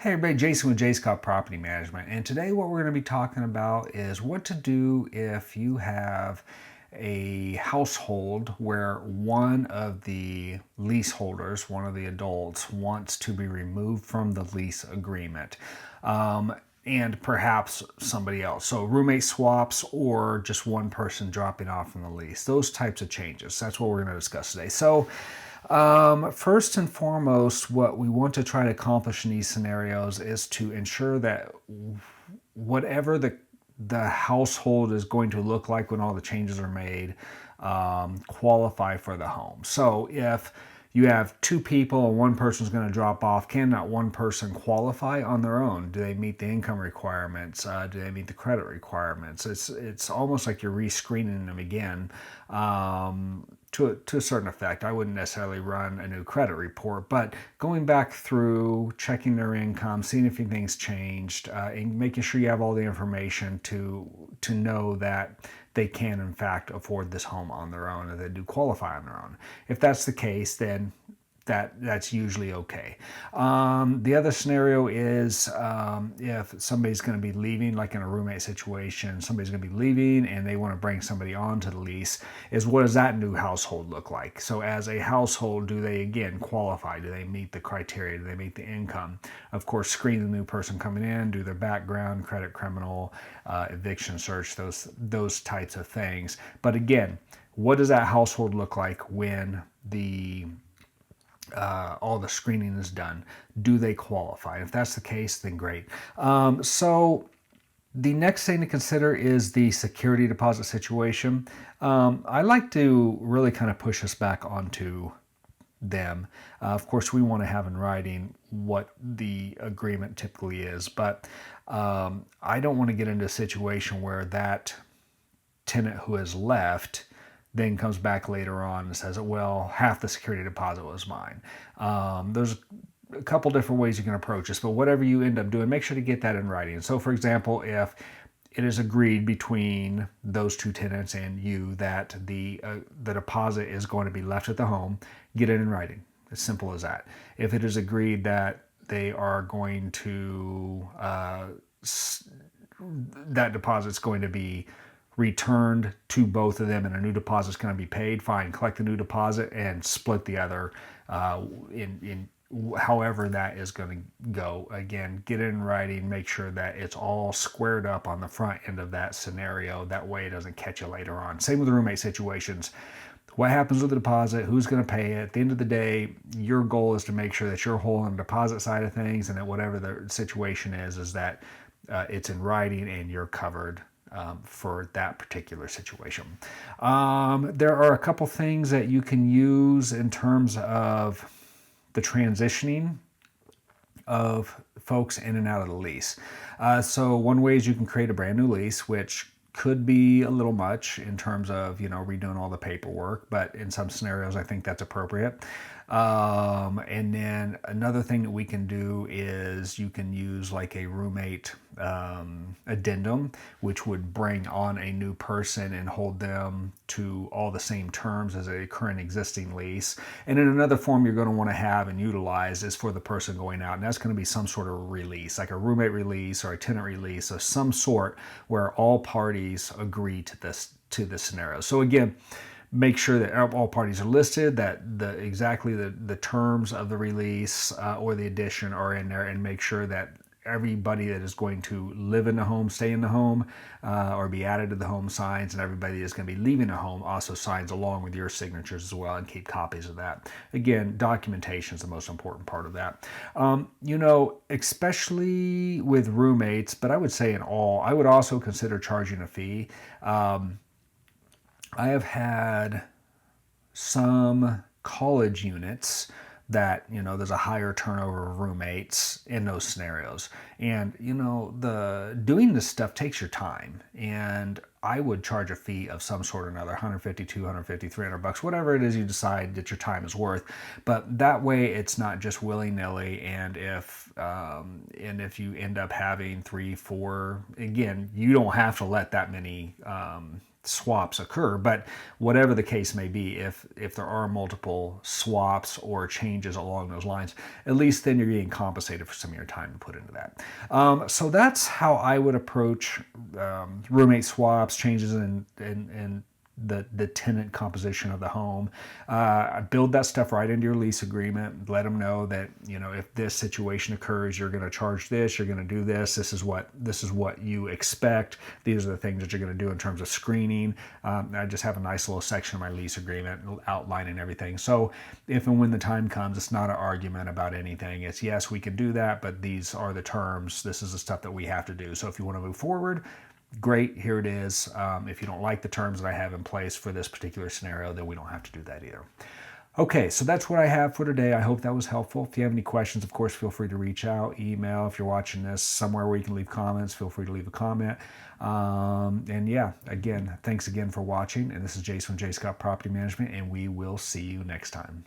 Hey everybody, Jason with J Scott Property Management, and today what we're going to be talking about is what to do if you have a household where one of the leaseholders, one of the adults, wants to be removed from the lease agreement. And perhaps somebody else. So roommate swaps or just one person dropping off from the lease. Those types of changes. That's what we're going to discuss today. So first and foremost, what we want to try to accomplish in these scenarios is to ensure that whatever the household is going to look like when all the changes are made qualify for the home. So if you have two people and one person is going to drop off, can that one person qualify on their own? Do they meet the income requirements? Do they meet the credit requirements? It's almost like you're rescreening them again. To a certain effect. I wouldn't necessarily run a new credit report, but going back through, checking their income, seeing if anything's changed, and making sure you have all the information to know that they can in fact afford this home on their own and they do qualify on their own. If that's the case, then that's usually okay. The other scenario is if somebody's going to be leaving, like in a roommate situation, somebody's going to be leaving and they want to bring somebody on to the lease, is what does that new household look like? So as a household, do they again qualify? Do they meet the criteria? Do they meet the income? Of course, screen the new person coming in, do their background, credit, criminal, eviction search, those types of things. But again, what does that household look like when all the screening is done? Do they qualify? If that's the case, then great. So the next thing to consider is the security deposit situation. I like to really kind of push us back onto them. Of course, we want to have in writing what the agreement typically is, but I don't want to get into a situation where that tenant who has left then comes back later on and says, well, half the security deposit was mine. There's a couple different ways you can approach this, but whatever you end up doing, make sure to get that in writing. So for example, if it is agreed between those two tenants and you that the deposit is going to be left at the home, get it in writing. As simple as that. If it is agreed that they are going to, that deposit's going to be returned to both of them and a new deposit is going to be paid, fine, collect the new deposit and split the other in however that is going to go. Again, get it in writing, make sure that it's all squared up on the front end of that scenario. That way it doesn't catch you later on. Same with roommate situations. What happens with the deposit? Who's going to pay it? At the end of the day, your goal is to make sure that you're whole on the deposit side of things, and that whatever the situation is that it's in writing and you're covered for that particular situation. There are a couple things that you can use in terms of the transitioning of folks in and out of the lease. So one way is you can create a brand new lease, which could be a little much in terms of, redoing all the paperwork, but in some scenarios, I think that's appropriate. And then another thing that we can do is you can use like a roommate addendum, which would bring on a new person and hold them to all the same terms as a current existing lease. And then another form you're going to want to have and utilize is for the person going out, and that's going to be some sort of release, like a roommate release or a tenant release of some sort, where all parties agree to this scenario. So again, make sure that all parties are listed, that exactly the terms of the release or the addition are in there, and make sure that everybody that is going to live in the home, stay in the home, or be added to the home signs, and everybody that's going to be leaving the home also signs along with your signatures as well, and keep copies of that. Again, documentation is the most important part of that. Especially with roommates, but I would say in all, I would also consider charging a fee. I have had some college units that, there's a higher turnover of roommates in those scenarios. And, doing this stuff takes your time. And I would charge a fee of some sort or another, 150, 250, 300 bucks, whatever it is you decide that your time is worth. But that way it's not just willy-nilly. And if you end up having 3, 4, again, you don't have to let that many swaps occur. But whatever the case may be, if there are multiple swaps or changes along those lines, at least then you're getting compensated for some of your time to put into that. So that's how I would approach roommate swaps, changes in the tenant composition of the home. Build that stuff right into your lease agreement. Let them know that, you know, if this situation occurs, you're going to charge this, you're going to do this. This is what you expect. These are the things that you're going to do in terms of screening. I just have a nice little section of my lease agreement outlining everything. So if and when the time comes, it's not an argument about anything. It's yes, we can do that, but these are the terms. This is the stuff that we have to do. So if you want to move forward, great, here it is. If you don't like the terms that I have in place for this particular scenario, then we don't have to do that either. Okay, so that's what I have for today. I hope that was helpful. If you have any questions, of course, feel free to reach out, email. If you're watching this somewhere where you can leave comments, feel free to leave a comment. And yeah, again, thanks again for watching. And this is Jason from J. Scott Property Management, and we will see you next time.